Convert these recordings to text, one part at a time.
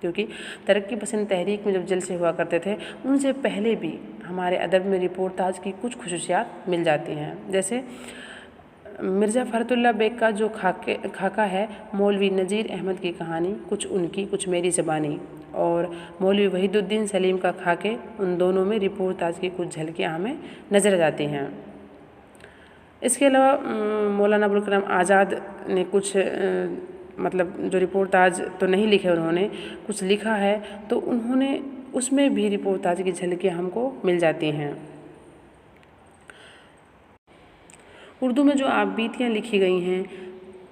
کیونکہ ترقی پسند تحریک میں جب جلسے ہوا کرتے تھے ان سے پہلے بھی ہمارے ادب میں رپورتاج کی کچھ خصوصیات مل جاتی ہیں، جیسے مرزا فرحت اللہ بیگ کا جو خاکہ ہے مولوی نذیر احمد کی کہانی، کچھ ان کی کچھ میری زبانی، اور مولوی وحید الدین سلیم کا خاکے، ان دونوں میں رپورتاج کی کچھ جھلکیاں ہمیں نظر جاتی ہیں۔ اس کے علاوہ مولانا ابوالکلام آزاد نے کچھ مطلب جو رپورتاج تو نہیں لکھے، انہوں نے کچھ لکھا ہے، تو انہوں نے اس میں بھی رپورتاج کی جھلکیاں ہم کو مل جاتی ہیں۔ اردو میں جو آپ بیتیاں لکھی گئی ہیں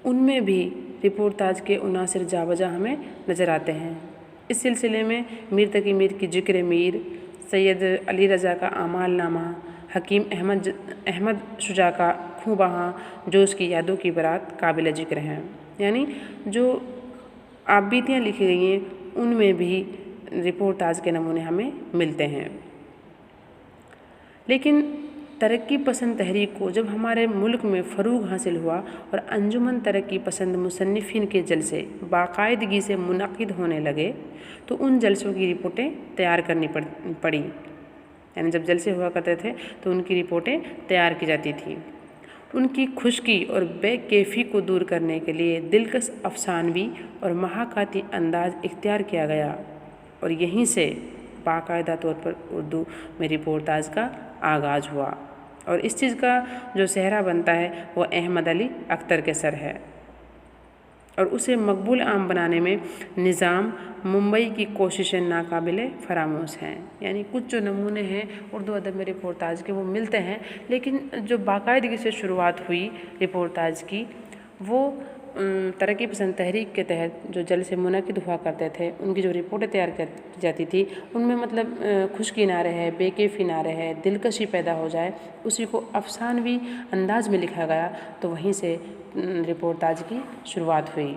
ان میں بھی رپورتاج کے عناصر جا بجا ہمیں نظر آتے ہیں۔ اس سلسلے میں میر تقی میر کی ذکر میر، سید علی رضا کا اعمال نامہ، حکیم احمد شجاع کا خوں بہاں جو اس کی یادوں کی برات قابل ذکر ہیں۔ یعنی جو آپ بیتیاں لکھی گئی ہیں ان میں بھی رپورتاج کے نمونے ہمیں ملتے ہیں۔ لیکن ترقی پسند تحریک کو جب ہمارے ملک میں فروغ حاصل ہوا اور انجمن ترقی پسند مصنفین کے جلسے باقاعدگی سے منعقد ہونے لگے تو ان جلسوں کی رپورٹیں تیار کرنی پڑی، یعنی جب جلسے ہوا کرتے تھے تو ان کی رپورٹیں تیار کی جاتی تھیں۔ ان کی خشکی اور بے کیفی کو دور کرنے کے لیے دلکش افسانوی اور محاکاتی انداز اختیار کیا گیا، اور یہیں سے باقاعدہ طور پر اردو میں رپورتاج کا آغاز ہوا، اور اس چیز کا جو سہرا بنتا ہے وہ احمد علی اختر کے سر ہے، اور اسے مقبول عام بنانے میں نظام ممبئی کی کوششیں ناقابل فراموش ہیں۔ یعنی کچھ جو نمونے ہیں اردو ادب میں رپورتاج کے وہ ملتے ہیں، لیکن جو باقاعدگی سے شروعات ہوئی رپورتاج کی وہ ترقی پسند تحریک کے تحت جو جلسے منعقد ہوا کرتے تھے ان کی جو رپورٹیں تیار کی جاتی تھی ان میں مطلب خشکی نہ رہے، بے کیفی نہ رہے، دلکشی پیدا ہو جائے، اسی کو افسانوی انداز میں لکھا گیا، تو وہیں سے رپورتاج کی شروعات ہوئی۔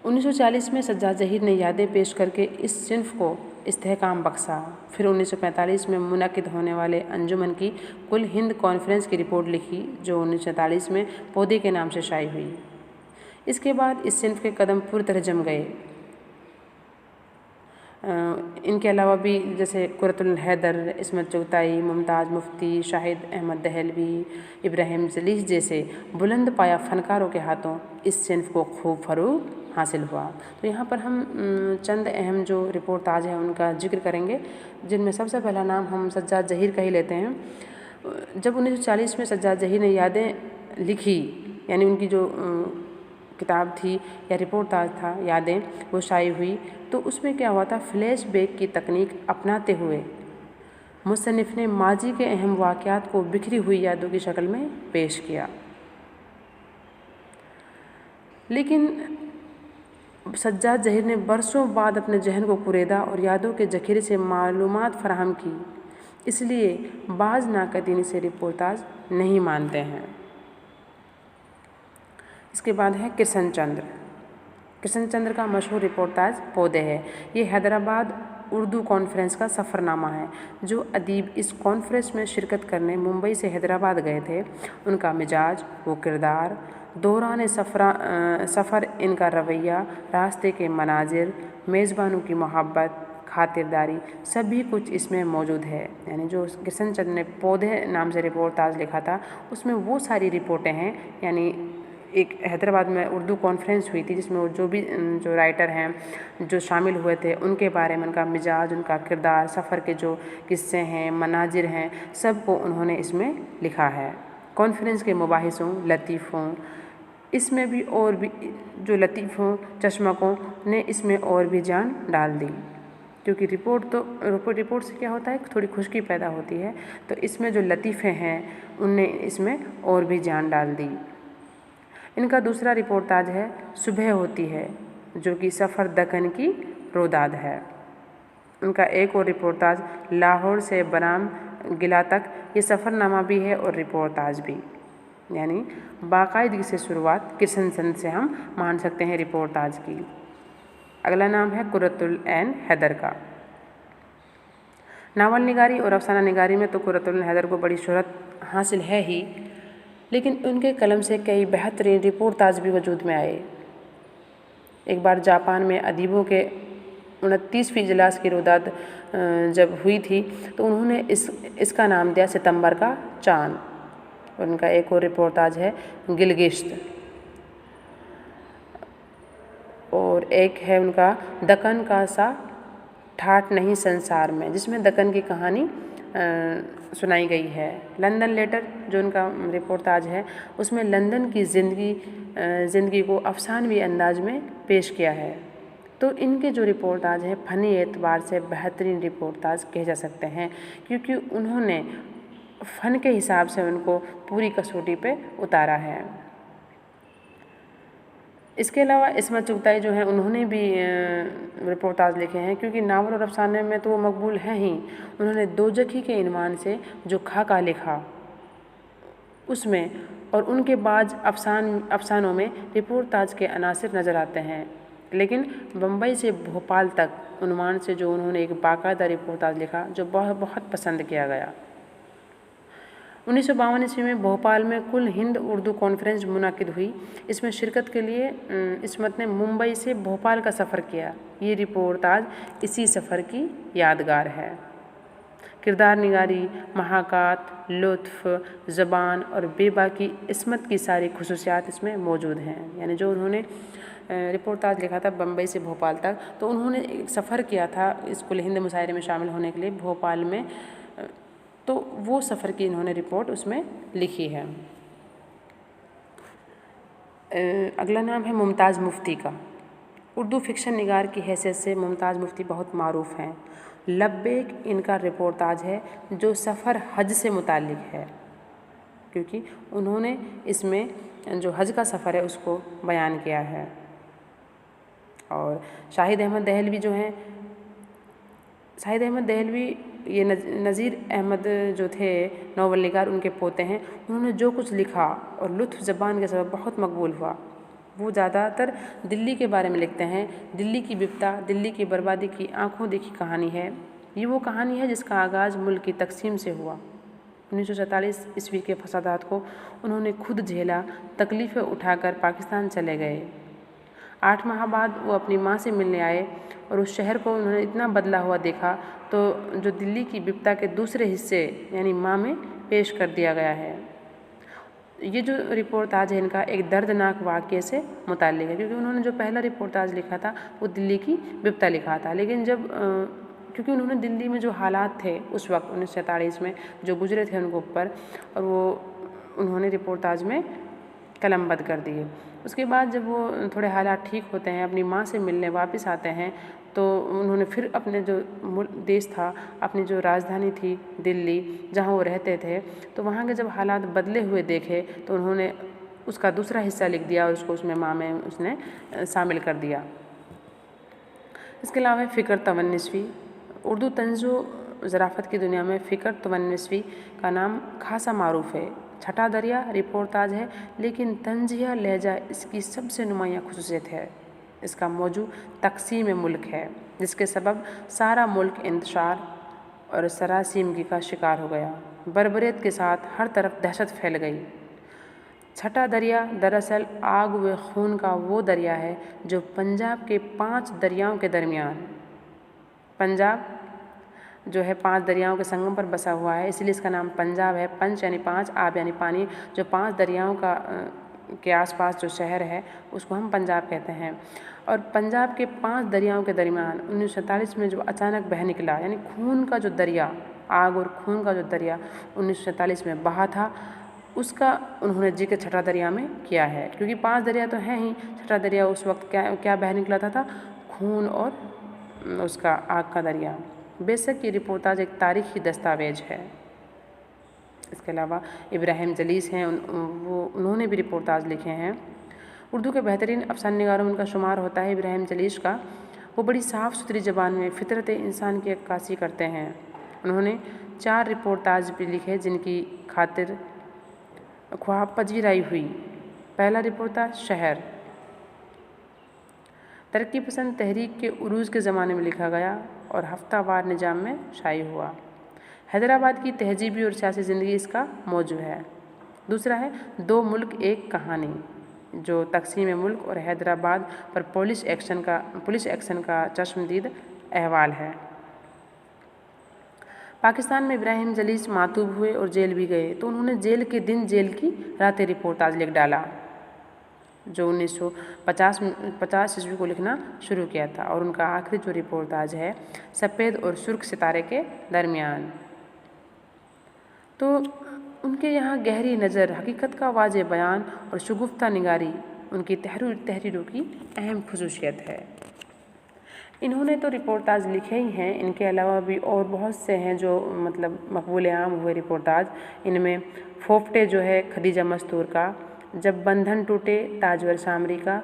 1940 میں سجاد ظہیر نے یادیں پیش کر کے اس صنف کو استحکام بخشا۔ پھر 1945 میں منعقد ہونے والے انجمن کی کل ہند کانفرنس کی رپورٹ لکھی جو 1943 میں پودے کے نام سے شائع ہوئی۔ اس کے بعد اس صنف کے قدم پوری طرح جم گئے۔ ان کے علاوہ بھی جیسے قرۃ الحیدر، عصمت چغتائی، ممتاز مفتی، شاہد احمد دہلوی، ابراہیم ذلیح جیسے بلند پایہ فنکاروں کے ہاتھوں اس صنف کو خوب فروغ حاصل ہوا۔ تو یہاں پر ہم چند اہم جو رپورتاج ہیں ان کا ذکر کریں گے، جن میں سب سے پہلا نام ہم سجاد ظہیر کا ہی لیتے ہیں۔ جب 1940 میں سجاد ظہیر نے یادیں لکھی، یعنی ان کی جو کتاب تھی یا رپورتاج تھا یادیں وہ شائع ہوئی، تو اس میں کیا ہوا تھا، فلیش بیک کی تکنیک اپناتے ہوئے مصنف نے ماضی کے اہم واقعات کو بکھری ہوئی یادوں کی شکل میں پیش کیا۔ لیکن سجاد ظہیر نے برسوں بعد اپنے ذہن کو کریدا اور یادوں کے ذخیرے سے معلومات فراہم کی، اس لیے بعض ناقدین اسے رپورتاج نہیں مانتے ہیں۔ اس کے بعد ہے کرشن چندر۔ کرشن چندر کا مشہور رپورتاج پودے ہے۔ یہ حیدرآباد اردو کانفرنس کا سفر نامہ ہے۔ جو ادیب اس کانفرنس میں شرکت کرنے ممبئی سے حیدرآباد گئے تھے ان کا مزاج، وہ کردار، دوران سفر ان کا رویہ، راستے کے مناظر، میزبانوں کی محبت، خاطرداری، سبھی کچھ اس میں موجود ہے۔ یعنی جو کرشن چندر نے پودے نام سے رپورتاج لکھا تھا اس میں وہ ساری رپورٹیں ہیں، یعنی ایک حیدرآباد میں اردو کانفرنس ہوئی تھی جس میں جو بھی جو رائٹر ہیں جو شامل ہوئے تھے ان کے بارے میں، ان کا مزاج، ان کا کردار، سفر کے جو قصے ہیں، مناظر ہیں، سب کو انہوں نے اس میں لکھا ہے۔ کانفرنس کے مباحثوں، لطیفوں، اس میں بھی اور بھی جو لطیفوں، چشمکوں نے اس میں اور بھی جان ڈال دی، کیونکہ رپورٹ سے کیا ہوتا ہے تھوڑی خشکی پیدا ہوتی ہے، تو اس میں جو لطیفے ہیں ان نے اس میں اور بھی جان ڈال دی۔ ان کا دوسرا رپورتاج ہے صبح ہوتی ہے، جو کہ سفر دکن کی روداد ہے۔ ان کا ایک اور رپورتاج لاہور سے برام گلہ تک، یہ سفر نامہ بھی ہے اور رپورتاج بھی، یعنی باقاعدگی سے شروعات کرشن چندر سے ہم مان سکتے ہیں رپورتاج کی۔ اگلا نام ہے قرۃ العین حیدر کا۔ ناول نگاری اور افسانہ نگاری میں تو قرۃ العین حیدر کو بڑی شہرت حاصل ہے ہی، لیکن ان کے قلم سے کئی بہترین رپورتاج بھی وجود میں آئے۔ ایک بار جاپان میں ادیبوں کے 29ویں اجلاس کی رویداد جب ہوئی تھی تو انہوں نے اس کا نام دیا ستمبر کا چاند. اور ان کا ایک اور رپورتاج ہے گلگشت، اور ایک ہے ان کا دکن کا سا ٹھاٹ نہیں سنسار میں، جس میں دکن کی کہانی سنائی گئی ہے. لندن لیٹر جو ان کا رپورتاج ہے اس میں لندن کی زندگی کو افسانوی انداز میں پیش کیا ہے. تو ان کے جو رپورتاج ہیں فنی اعتبار سے بہترین رپورتاج کہے جا سکتے ہیں، کیونکہ انہوں نے فن کے حساب سے ان کو پوری کسوٹی پہ اتارا ہے. اس کے علاوہ عصمت چغتائی جو ہیں انہوں نے بھی رپورتاج لکھے ہیں، کیونکہ ناول اور افسانے میں تو وہ مقبول ہیں ہی. انہوں نے دوجکھی کے عنوان سے جو خاکہ لکھا اس میں، اور ان کے بعض افسانوں میں رپورتاج کے عناصر نظر آتے ہیں. لیکن بمبئی سے بھوپال تک عنوان سے جو انہوں نے ایک باقاعدہ رپورتاج لکھا جو بہت پسند کیا گیا. 1952 عیسوی میں بھوپال میں کل ہند اردو کانفرنس منعقد ہوئی. اس میں شرکت کے لیے عصمت نے ممبئی سے بھوپال کا سفر کیا. یہ رپورتاج اسی سفر کی یادگار ہے. کردار نگاری، محاکات، لطف، زبان اور بے باکی عصمت کی ساری خصوصیات اس میں موجود ہیں. یعنی جو انہوں نے رپورتاج لکھا تھا بمبئی سے بھوپال تک، تو انہوں نے ایک سفر کیا تھا اس کل ہند مشاعرے میں شامل ہونے کے لیے بھوپال میں، تو وہ سفر کی انہوں نے رپورٹ اس میں لکھی ہے. اگلا نام ہے ممتاز مفتی کا. اردو فکشن نگار کی حیثیت سے ممتاز مفتی بہت معروف ہیں. لبیک ان کا رپورتاج ہے جو سفر حج سے متعلق ہے، کیونکہ انہوں نے اس میں جو حج کا سفر ہے اس کو بیان کیا ہے. اور شاہد احمد دہلوی جو ہیں، شاہد احمد دہلوی یہ نذیر احمد جو تھے ناول نگار، ان کے پوتے ہیں. انہوں نے جو کچھ لکھا اور لطف زبان کے سبب بہت مقبول ہوا. وہ زیادہ تر دلی کے بارے میں لکھتے ہیں. دلی کی بپتا، دلی کی بربادی کی آنکھوں دیکھی کہانی ہے. یہ وہ کہانی ہے جس کا آغاز ملک کی تقسیم سے ہوا. 1947 عیسوی کے فسادات کو انہوں نے خود جھیلا، تکلیفیں اٹھا کر پاکستان چلے گئے. 8 ماہ بعد وہ اپنی ماں سے ملنے آئے اور اس شہر کو انہوں نے اتنا بدلا ہوا دیکھا تو جو دلی کی بپتا کے دوسرے حصے یعنی ماں میں پیش کر دیا گیا ہے. یہ جو رپورتاج ہے ان کا ایک دردناک واقعے سے متعلق ہے، کیونکہ انہوں نے جو پہلا رپورتاج لکھا تھا وہ دلی کی بپتا لکھا تھا. لیکن جب کیونکہ انہوں نے دلی میں جو حالات تھے اس وقت 1947 میں جو گزرے تھے ان کے اوپر، اور وہ انہوں نے رپورتاج میں قلم بند کر دیے. اس کے بعد جب وہ تھوڑے حالات ٹھیک ہوتے ہیں، اپنی ماں سے ملنے واپس آتے ہیں، تو انہوں نے پھر اپنے جو دیش تھا، اپنی جو راجدھانی تھی دلی جہاں وہ رہتے تھے، تو وہاں کے جب حالات بدلے ہوئے دیکھے تو انہوں نے اس کا دوسرا حصہ لکھ دیا اور اس کو اس میں ماں میں اس نے شامل کر دیا. اس کے علاوہ فکر تونسوی. اردو طنز و ظرافت کی دنیا میں فکر تونسوی کا نام خاصا معروف ہے. چھٹا دریا رپورتاج ہے، لیکن طنزیہ لہجہ اس کی سب سے نمایاں خصوصیت ہے. اس کا موضوع تقسیم ملک ہے، جس کے سبب سارا ملک انتشار اور سراسیمگی کا شکار ہو گیا. بربریت کے ساتھ ہر طرف دہشت پھیل گئی. چھٹا دریا دراصل آگ و خون کا وہ دریا ہے جو پنجاب کے 5 دریاؤں کے درمیان، پنجاب جو ہے 5 دریاؤں کے سنگم پر بسا ہوا ہے، اس لیے اس کا نام پنجاب ہے. پنچ یعنی 5، آب یعنی پانی، جو 5 دریاؤں کے آس پاس جو شہر ہے اس کو ہم پنجاب کہتے ہیں. اور پنجاب کے 5 دریاؤں کے درمیان 1947 میں جو اچانک بہہ نکلا، یعنی خون کا جو دریا، آگ اور خون کا جو دریا 1947 میں بہا تھا، اس کا انہوں نے ذکر چھٹا دریا میں کیا ہے. کیونکہ 5 دریا تو ہیں ہی، چھٹا دریا اس وقت کیا بہہ نکلا تھا خون اور اس کا آگ کا دریا. بے شک یہ رپورتاج ایک تاریخی دستاویز ہے. اس کے علاوہ ابراہیم جلیس ہیں، انہوں نے بھی رپورتاج لکھے ہیں. اردو کے بہترین افسانہ نگاروں میں ان کا شمار ہوتا ہے ابراہیم جلیس کا. وہ بڑی صاف ستھری زبان میں فطرت انسان کی عکاسی کرتے ہیں. انہوں نے 4 رپورتاج بھی لکھے جن کی خاطر خواہ پذیرائی ہوئی. پہلا رپورتاج شہر ترقی پسند تحریک کے عروج کے زمانے میں لکھا گیا اور ہفتہ وار نظام میں شائع ہوا. حیدرآباد کی تہذیبی اور سیاسی زندگی اس کا موضوع ہے. دوسرا ہے 2 ملک ایک کہانی. جو تقسیم ملک اور حیدرآباد پر پولیس ایکشن کا چشمدید احوال ہے۔ پاکستان میں ابراہیم جلیس معطوب ہوئے اور جیل بھی گئے، تو انہوں نے جیل کے دن جیل کی راتیں رپورتاج لکھ ڈالا، جو 1950 عیسوی کو لکھنا شروع کیا تھا، اور ان کا آخری جو رپورتاج ہے سفید اور سرخ ستارے کے درمیان۔ تو ان کے یہاں گہری نظر، حقیقت کا واضح بیان اور شگفتہ نگاری ان کی تحریروں کی اہم خصوصیت ہے۔ انہوں نے تو رپورتاج لکھے ہی ہیں، ان کے علاوہ بھی اور بہت سے ہیں جو مقبول عام ہوئے رپورتاج۔ ان میں پھوپٹے جو ہے خدیجہ مستور کا، جب بندھن ٹوٹے تاجور شامری کا،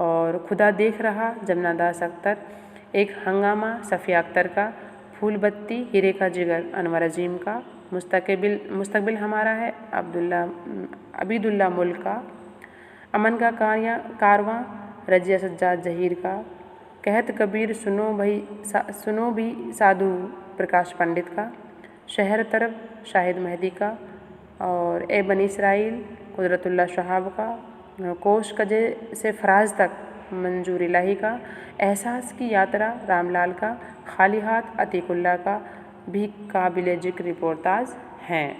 اور خدا دیکھ رہا جمنا داس اختر، ایک ہنگامہ صفیہ اختر کا، پھول بتی ہیرے کا جگر انور عظیم کا، مستقبل ہمارا ہے عبید اللہ ملک کا، امن کا کارواں رضیہ سجاد جہیر کا، کہت کبیر سنو بھی سادھو پرکاش پنڈت کا، شہر طرب شاہد مہدی کا، اور اے بنی اسرائیل قدرت اللہ شہاب کا، کوش کجے سے فراز تک منظور الہی کا، احساس کی یاترا رام لال کا، خالی ہاتھ عتیق اللہ کا بھی قابل ذکر رپورتاج ہیں۔